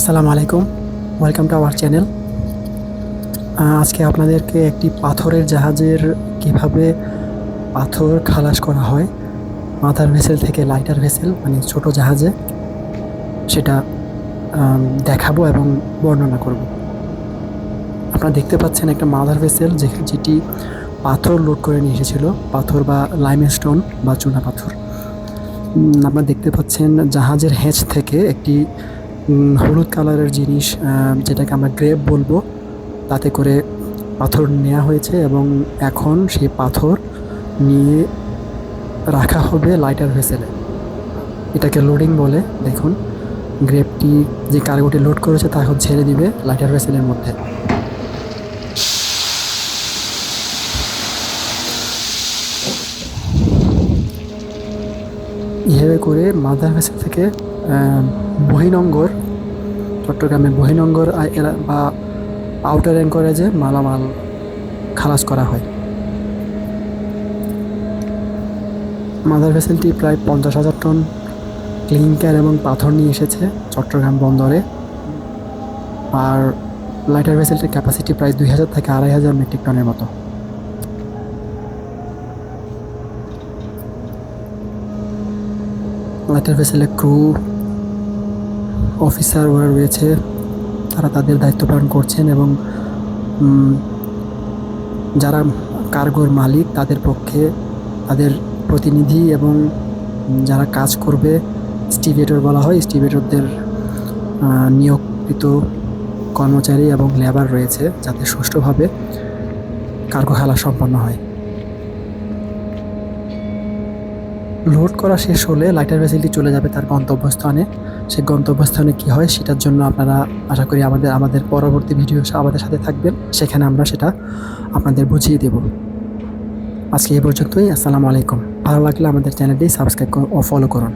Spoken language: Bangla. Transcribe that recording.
আসসালামু আলাইকুম, ওয়েলকাম টু আওয়ার চ্যানেল। আজকে আপনাদেরকে একটি পাথরের জাহাজের কিভাবে পাথর খালাস করা হয় মাদার ভেসেল থেকে লাইটার ভেসেল মানে ছোট জাহাজে, সেটা দেখাবো এবং বর্ণনা করব। আপনারা দেখতে পাচ্ছেন একটা মাদার ভেসেল যেটি পাথর লোড করে নিয়ে এসেছিল, পাথর বা লাইমস্টোন বা চুনা পাথর। আপনারা দেখতে পাচ্ছেন জাহাজের হ্যাচ থেকে একটি হলুদ কালারের জিনিস, যেটাকে আমরা গ্রেপ বলবো, তাতে করে পাথর নেওয়া হয়েছে এবং এখন সেই পাথর নিয়ে রাখা হবে লাইটার ভেসেলে। এটাকে লোডিং বলে। দেখুন, গ্রেপটি যে কার্গোটি লোড করেছে তা এখন ছেড়ে দিবে লাইটার ভেসেলের মধ্যে। এভাবে করে মাদার ভেসেল থেকে বহিনঙ্গর, চট্টগ্রামের বহিনঙ্গর বা আউটার অ্যাঙ্করেজে মালামাল খালাস করা হয়। মাদার ভেসেলটি প্রায় 50,000 টন ক্লিংকার এবং পাথর নিয়ে এসেছে চট্টগ্রাম বন্দরে। আর লাইটার ভেসেলটির ক্যাপাসিটি প্রায় 2,000 থেকে 2,500 মেট্রিক টনের মতো। লাইটার ভেসেলের ক্রু অফিসার ওরা রয়েছে, তারা তাদের দায়িত্ব পালন করছেন এবং যারা কার্গোর মালিক তাদের পক্ষে তাদের প্রতিনিধি এবং যারা কাজ করবে স্টিভেটর বলা হয়, স্টিভেটরদের নিয়োগকৃত কর্মচারী এবং লেবার রয়েছে, যাতে সুষ্ঠুভাবে কার্গো খালাস সম্পন্ন হয়। লোড করা শেষ হলে লাইটার ভেসেলটি চলে যাবে তার গন্তব্যস্থানে। সেই গন্তব্যস্থানে কী হয় সেটার জন্য আপনারা আশা করি আমাদের পরবর্তী ভিডিও আমাদের সাথে থাকবেন, সেখানে আমরা সেটা আপনাদের বুঝিয়ে দেব। আজকে এই পর্যন্তই। আসসালামু আলাইকুম। ভালো লাগলে আমাদের চ্যানেলটি সাবস্ক্রাইব ও ফলো করুন।